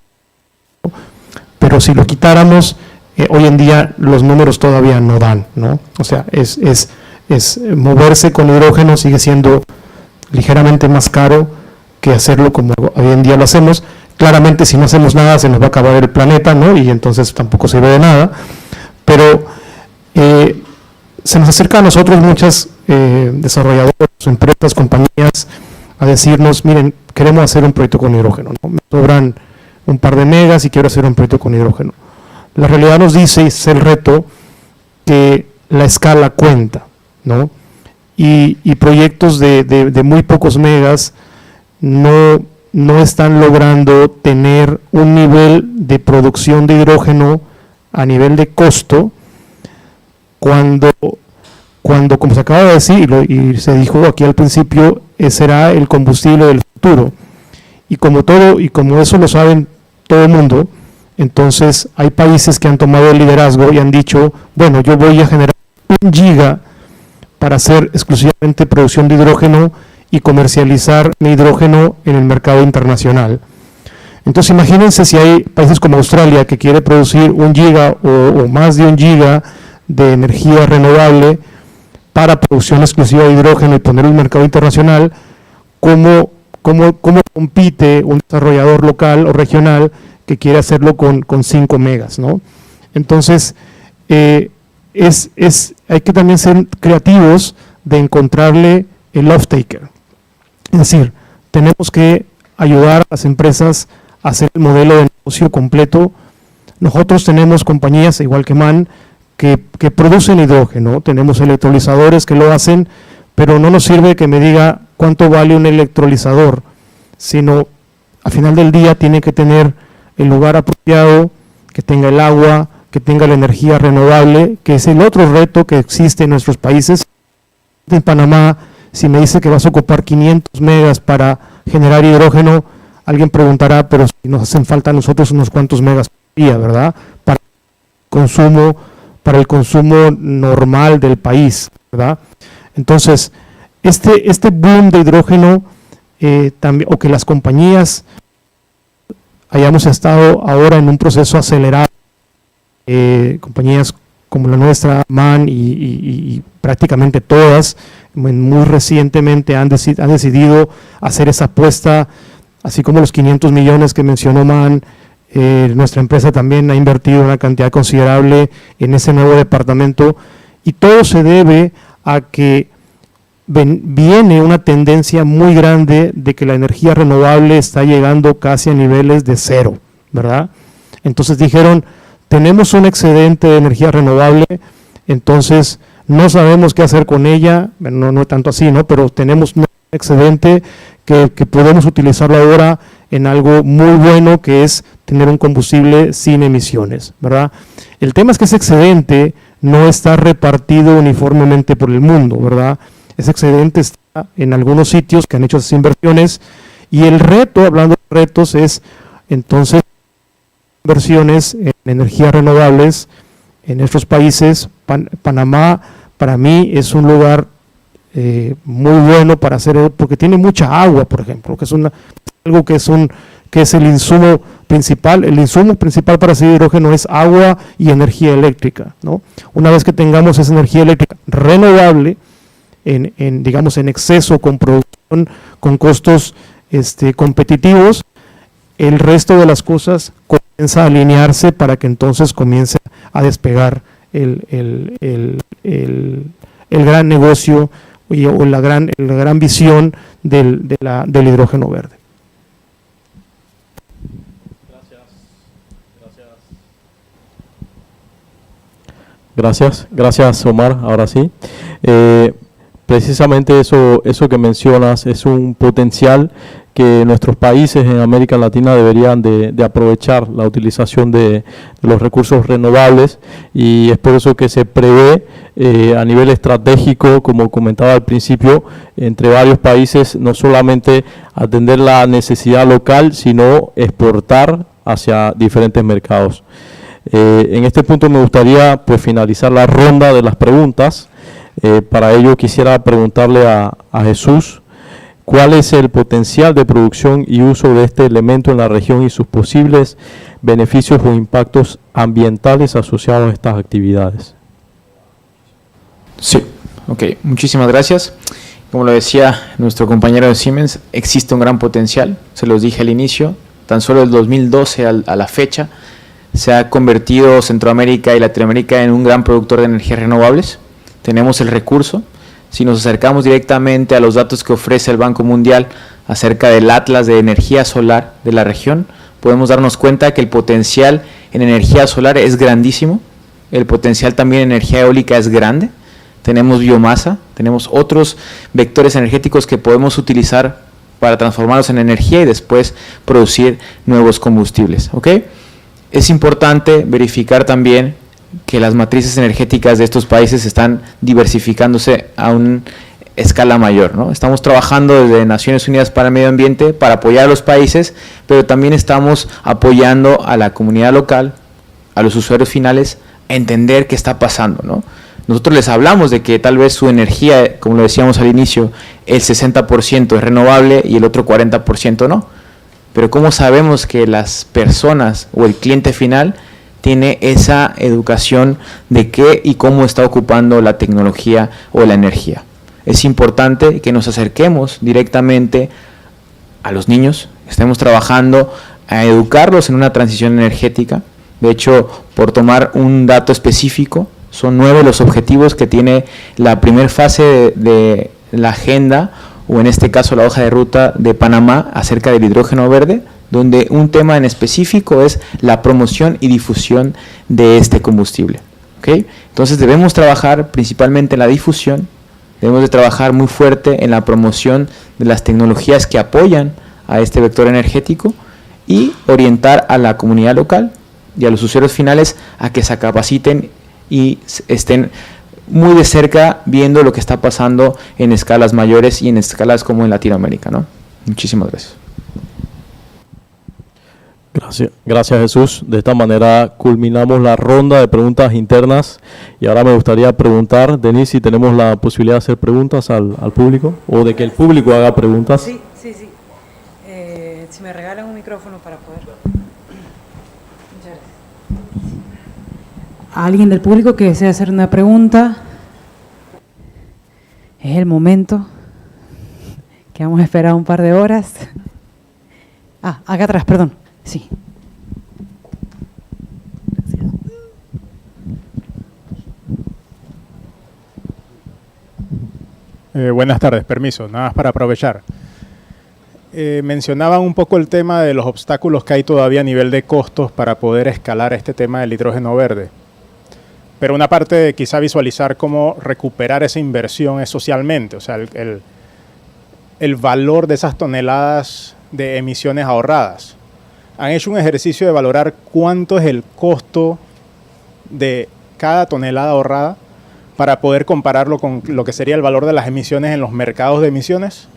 pero si lo quitáramos, hoy en día los números todavía no dan, ¿no? O sea, es moverse con hidrógeno sigue siendo ligeramente más caro que hacerlo como hoy en día lo hacemos. Claramente, si no hacemos nada, se nos va a acabar el planeta, ¿no? Y entonces tampoco sirve de nada. Pero se nos acerca a nosotros muchas desarrolladoras, empresas, compañías, a decirnos, miren, queremos hacer un proyecto con hidrógeno, ¿no? Me sobran un par de megas y quiero hacer un proyecto con hidrógeno. La realidad nos dice, y es el reto, que la escala cuenta, ¿no? Y proyectos de muy pocos megas no están logrando tener un nivel de producción de hidrógeno a nivel de costo cuando como se acaba de decir y se dijo aquí al principio, será el combustible del futuro. Y como eso lo saben todo el mundo, entonces hay países que han tomado el liderazgo y han dicho, bueno, yo voy a generar 1 giga para hacer exclusivamente producción de hidrógeno y comercializar mi hidrógeno en el mercado internacional. Entonces imagínense si hay países como Australia que quiere producir 1 giga o más de 1 giga de energía renovable para producción exclusiva de hidrógeno y ponerlo en el mercado internacional, ¿cómo compite un desarrollador local o regional que quiere hacerlo con 5 megas, ¿no? Entonces, hay que también ser creativos de encontrarle el off-taker. Es decir, tenemos que ayudar a las empresas a hacer el modelo de negocio completo. Nosotros tenemos compañías, igual que MAN, que producen hidrógeno, tenemos electrolizadores que lo hacen, pero no nos sirve que me diga cuánto vale un electrolizador, sino al final del día tiene que tener el lugar apropiado, que tenga el agua, que tenga la energía renovable, que es el otro reto que existe en nuestros países. En Panamá, si me dice que vas a ocupar 500 megas para generar hidrógeno, alguien preguntará, pero si nos hacen falta a nosotros unos cuantos megas por día, ¿verdad? Para el consumo normal del país, ¿verdad? Entonces, este boom de hidrógeno, también, o que las compañías hayamos estado ahora en un proceso acelerado, compañías como la nuestra, MAN y prácticamente todas, muy recientemente han decidido hacer esa apuesta, así como los 500 millones que mencionó MAN. Nuestra empresa también ha invertido una cantidad considerable en ese nuevo departamento, y todo se debe a que viene una tendencia muy grande de que la energía renovable está llegando casi a niveles de cero, ¿verdad? Entonces dijeron, tenemos un excedente de energía renovable, entonces no sabemos qué hacer con ella, no es tanto así, ¿no? Pero tenemos un excedente que podemos utilizarlo ahora en algo muy bueno, que es tener un combustible sin emisiones, ¿verdad? El tema es que ese excedente no está repartido uniformemente por el mundo, ¿verdad? Ese excedente está en algunos sitios que han hecho esas inversiones, y el reto, hablando de retos, es entonces inversiones en energías renovables en estos países. Panamá para mí es un lugar muy bueno para hacer, porque tiene mucha agua, por ejemplo, que es algo que es el insumo principal. El insumo principal para hacer hidrógeno es agua y energía eléctrica, ¿no? Una vez que tengamos esa energía eléctrica renovable digamos en exceso, con producción, con costos competitivos, el resto de las cosas comienza a alinearse para que entonces comience a despegar el gran negocio o la gran visión del hidrógeno verde. Gracias Omar, ahora sí. Precisamente eso que mencionas es un potencial que nuestros países en América Latina deberían de aprovechar, la utilización de los recursos renovables, y es por eso que se prevé a nivel estratégico, como comentaba al principio, entre varios países, no solamente atender la necesidad local, sino exportar hacia diferentes mercados. En este punto me gustaría pues finalizar la ronda de las preguntas. Para ello quisiera preguntarle a Jesús, ¿cuál es el potencial de producción y uso de este elemento en la región y sus posibles beneficios o impactos ambientales asociados a estas actividades? Sí, ok, muchísimas gracias. Como lo decía nuestro compañero de Siemens, existe un gran potencial, se los dije al inicio, tan solo del 2012 a la fecha se ha convertido Centroamérica y Latinoamérica en un gran productor de energías renovables. Tenemos el recurso. Si nos acercamos directamente a los datos que ofrece el Banco Mundial acerca del Atlas de energía solar de la región, podemos darnos cuenta que el potencial en energía solar es grandísimo, el potencial también en energía eólica es grande, tenemos biomasa, tenemos otros vectores energéticos que podemos utilizar para transformarlos en energía y después producir nuevos combustibles, ¿ok? Es importante verificar también que las matrices energéticas de estos países están diversificándose a una escala mayor, ¿no? Estamos trabajando desde Naciones Unidas para el Medio Ambiente para apoyar a los países, pero también estamos apoyando a la comunidad local, a los usuarios finales, a entender qué está pasando, ¿no? Nosotros les hablamos de que tal vez su energía, como lo decíamos al inicio, el 60% es renovable y el otro 40% no. Pero ¿cómo sabemos que las personas o el cliente final tiene esa educación de qué y cómo está ocupando la tecnología o la energía? Es importante que nos acerquemos directamente a los niños, estemos trabajando a educarlos en una transición energética. De hecho, por tomar un dato específico, son 9 los objetivos que tiene la primera fase de la agenda, o en este caso la hoja de ruta de Panamá acerca del hidrógeno verde, donde un tema en específico es la promoción y difusión de este combustible, ¿okay? Entonces debemos trabajar principalmente en la difusión, debemos de trabajar muy fuerte en la promoción de las tecnologías que apoyan a este vector energético y orientar a la comunidad local y a los usuarios finales a que se capaciten y estén muy de cerca viendo lo que está pasando en escalas mayores y en escalas como en Latinoamérica, ¿no? Muchísimas gracias. Gracias Jesús. De esta manera culminamos la ronda de preguntas internas y ahora me gustaría preguntar, Denise, si tenemos la posibilidad de hacer preguntas al público o de que el público haga preguntas. Sí. Si me regalan un micrófono para poder. Muchas gracias. ¿Alguien del público que desea hacer una pregunta? Es el momento que vamos a esperar un par de horas. Acá atrás, perdón. Sí. Buenas tardes, permiso, nada más para aprovechar. Mencionaban un poco el tema de los obstáculos que hay todavía a nivel de costos para poder escalar este tema del hidrógeno verde. Pero una parte de quizá visualizar cómo recuperar esa inversión es socialmente, o sea, el valor de esas toneladas de emisiones ahorradas. ¿Han hecho un ejercicio de valorar cuánto es el costo de cada tonelada ahorrada para poder compararlo con lo que sería el valor de las emisiones en los mercados de emisiones?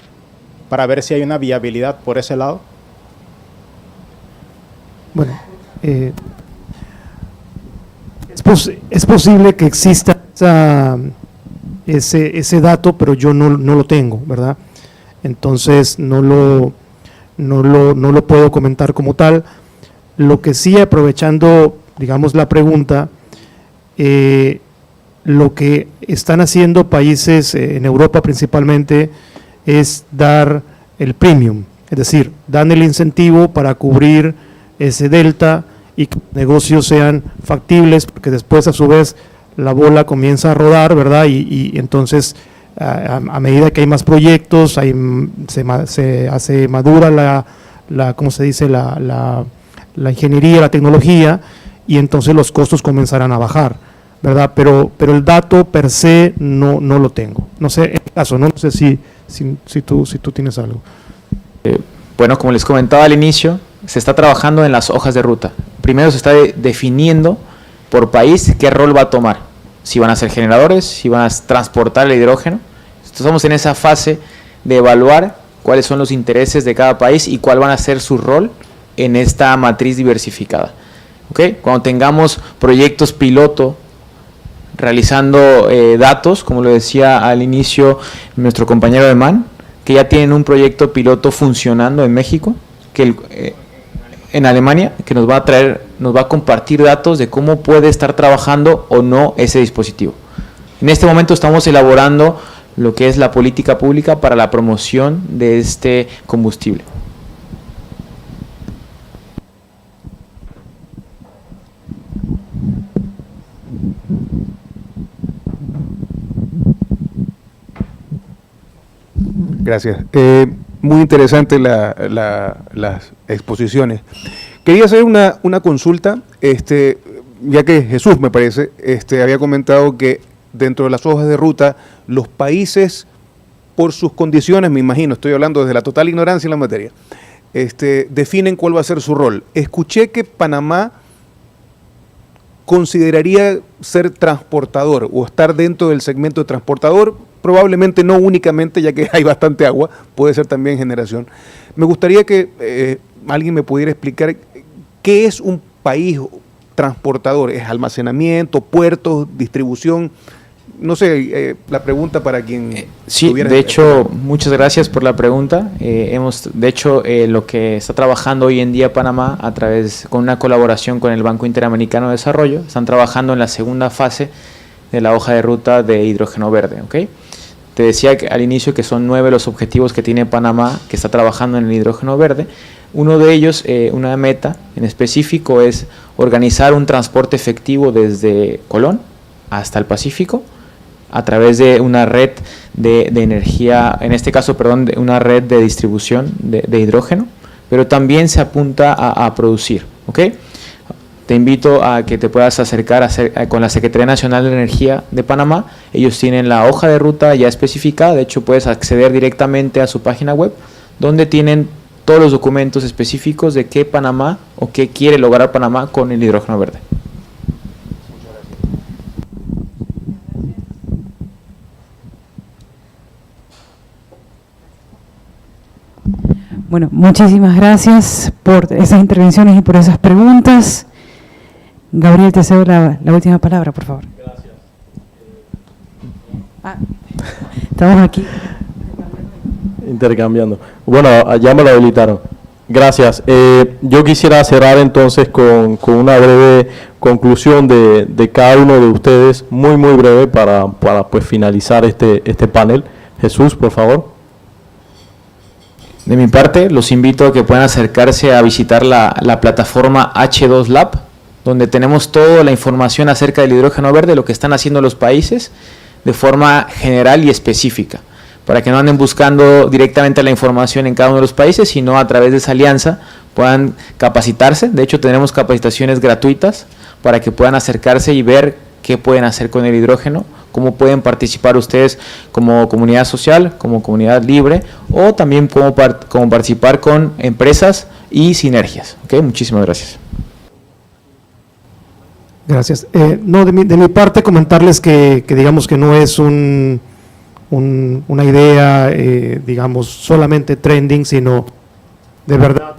Para ver si hay una viabilidad por ese lado. Bueno, es posible que exista ese dato, pero yo no lo tengo, ¿verdad? Entonces no lo puedo comentar como tal. Lo que sí, aprovechando, digamos, la pregunta, lo que están haciendo países en Europa principalmente es dar el premium, es decir, dan el incentivo para cubrir ese delta y que los negocios sean factibles, porque después a su vez la bola comienza a rodar, ¿verdad? Y entonces a medida que hay más proyectos, se hace madura ¿cómo se dice? La ingeniería, la tecnología, y entonces los costos comenzarán a bajar, ¿verdad? Pero el dato per se no lo tengo. No sé, en este caso, no sé si tú tienes algo. Bueno, como les comentaba al inicio, se está trabajando en las hojas de ruta. Primero se está definiendo por país qué rol va a tomar. Si van a ser generadores, si van a transportar el hidrógeno. Estamos en esa fase de evaluar cuáles son los intereses de cada país y cuál van a ser su rol en esta matriz diversificada. ¿Okay? Cuando tengamos proyectos piloto realizando datos, como lo decía al inicio nuestro compañero de MAN, que ya tienen un proyecto piloto funcionando en México, en Alemania, que nos va a compartir datos de cómo puede estar trabajando o no ese dispositivo. En este momento estamos elaborando lo que es la política pública para la promoción de este combustible. Gracias. Muy interesante las exposiciones. Quería hacer una consulta, ya que Jesús, me parece, había comentado que dentro de las hojas de ruta, los países, por sus condiciones, me imagino, estoy hablando desde la total ignorancia en la materia, definen cuál va a ser su rol. Escuché que Panamá consideraría ser transportador o estar dentro del segmento de transportador, probablemente no únicamente, ya que hay bastante agua, puede ser también generación. Me gustaría que alguien me pudiera explicar qué es un país transportador. ¿Es almacenamiento, puertos, distribución? No sé, la pregunta para quien... Sí, de hecho, muchas gracias por la pregunta. Lo que está trabajando hoy en día Panamá, con una colaboración con el Banco Interamericano de Desarrollo, están trabajando en la segunda fase de la hoja de ruta de hidrógeno verde, ¿ok? Te decía al inicio que son 9 los objetivos que tiene Panamá, que está trabajando en el hidrógeno verde. Uno de ellos, una meta en específico, es organizar un transporte efectivo desde Colón hasta el Pacífico, a través de una red de energía, en este caso, una red de distribución de hidrógeno, pero también se apunta a producir, ¿ok? Te invito a que te puedas acercar con la Secretaría Nacional de Energía de Panamá. Ellos tienen la hoja de ruta ya especificada, de hecho puedes acceder directamente a su página web, donde tienen todos los documentos específicos de qué Panamá o qué quiere lograr Panamá con el hidrógeno verde. Bueno, muchísimas gracias por esas intervenciones y por esas preguntas. Gabriel, te cedo la última palabra, por favor. Gracias. Estamos aquí. Intercambiando. Bueno, ya me lo habilitaron. Gracias. Yo quisiera cerrar entonces con una breve conclusión de cada uno de ustedes, muy breve, para pues finalizar este panel. Jesús, por favor. De mi parte, los invito a que puedan acercarse a visitar la plataforma H2 Lab, donde tenemos toda la información acerca del hidrógeno verde, lo que están haciendo los países de forma general y específica, para que no anden buscando directamente la información en cada uno de los países, sino a través de esa alianza puedan capacitarse. De hecho, tenemos capacitaciones gratuitas para que puedan acercarse y ver qué pueden hacer con el hidrógeno, cómo pueden participar ustedes como comunidad social, como comunidad libre, o también cómo participar con empresas y sinergias. ¿Okay? Muchísimas gracias. Gracias. No, de mi parte comentarles que digamos que no es una idea, digamos, solamente trending, sino de verdad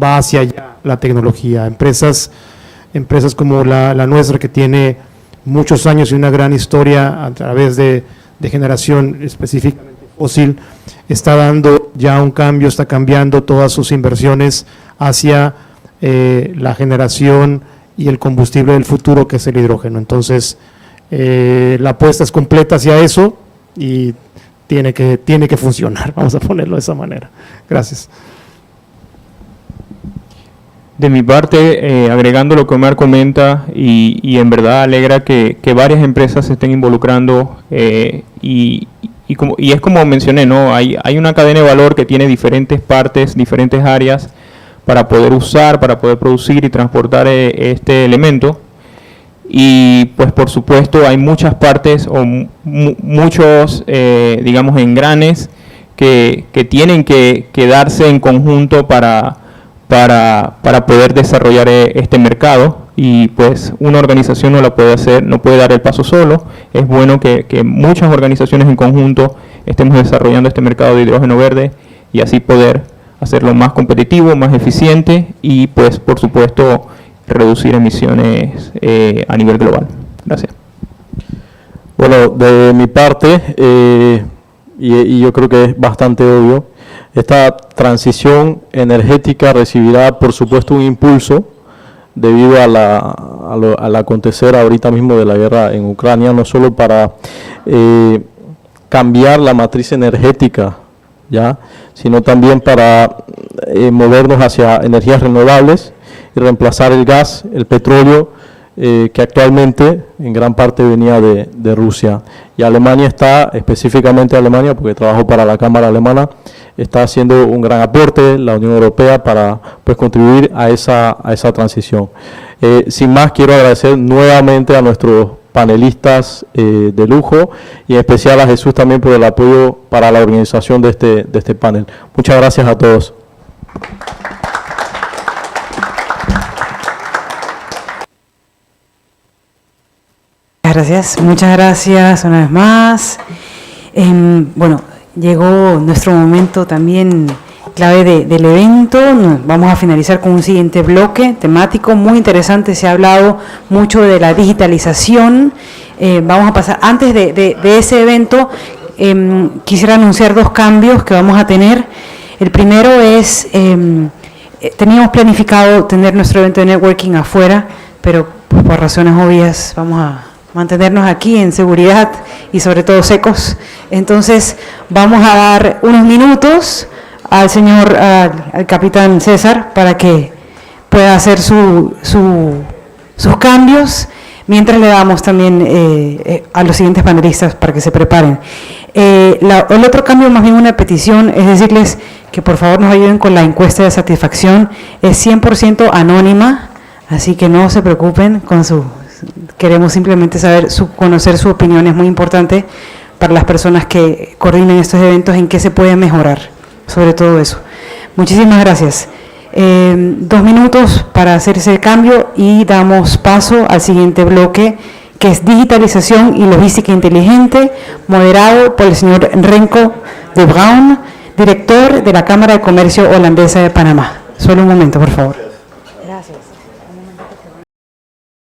va hacia allá la tecnología. Empresas como la nuestra, que tiene muchos años y una gran historia a través de generación específicamente fósil, está dando ya un cambio, está cambiando todas sus inversiones hacia la generación y el combustible del futuro, que es el hidrógeno. Entonces, la apuesta es completa hacia eso y tiene que funcionar, vamos a ponerlo de esa manera. Gracias. De mi parte, agregando lo que Omar comenta, y en verdad alegra que varias empresas se estén involucrando, y es como mencioné, ¿no? Hay una cadena de valor que tiene diferentes partes, diferentes áreas para poder usar, para poder producir y transportar este elemento. Y pues por supuesto hay muchas partes o muchos, digamos, engranes que tienen que darse en conjunto para poder desarrollar este mercado, y pues una organización no la puede hacer, no puede dar el paso solo. Es bueno que muchas organizaciones en conjunto estemos desarrollando este mercado de hidrógeno verde y así poder hacerlo más competitivo, más eficiente y pues por supuesto reducir emisiones a nivel global. Gracias. Bueno, de mi parte, y yo creo que es bastante obvio, esta transición energética recibirá, por supuesto, un impulso debido al acontecer ahorita mismo de la guerra en Ucrania, no solo para cambiar la matriz energética, ¿ya?, sino también para movernos hacia energías renovables y reemplazar el gas, el petróleo, que actualmente en gran parte venía de Rusia. Y Alemania está, específicamente Alemania, porque trabajo para la Cámara Alemana, está haciendo un gran aporte, la Unión Europea, para pues contribuir a esa transición. Sin más, quiero agradecer nuevamente a nuestros panelistas de lujo, y en especial a Jesús también por el apoyo para la organización de este panel. Muchas gracias a todos. Gracias, muchas gracias una vez más. Bueno, llegó nuestro momento también clave del evento. Vamos a finalizar con un siguiente bloque temático muy interesante. Se ha hablado mucho de la digitalización. Vamos a pasar, antes de ese evento, quisiera anunciar 2 cambios que vamos a tener. El primero es, teníamos planificado tener nuestro evento de networking afuera, pero pues, por razones obvias vamos a mantenernos aquí en seguridad y sobre todo secos. Entonces vamos a dar unos minutos al capitán César para que pueda hacer sus cambios, mientras le damos también a los siguientes panelistas para que se preparen. El otro cambio, más bien una petición, es decirles que por favor nos ayuden con la encuesta de satisfacción. Es 100% anónima, así que no se preocupen con queremos simplemente conocer su opinión. Es muy importante para las personas que coordinen estos eventos en qué se puede mejorar, sobre todo eso. Muchísimas gracias. 2 minutos para hacer ese cambio y damos paso al siguiente bloque, que es digitalización y logística inteligente, moderado por el señor Renko de Braun, director de la Cámara de Comercio Holandesa de Panamá. Solo un momento, por favor. Gracias.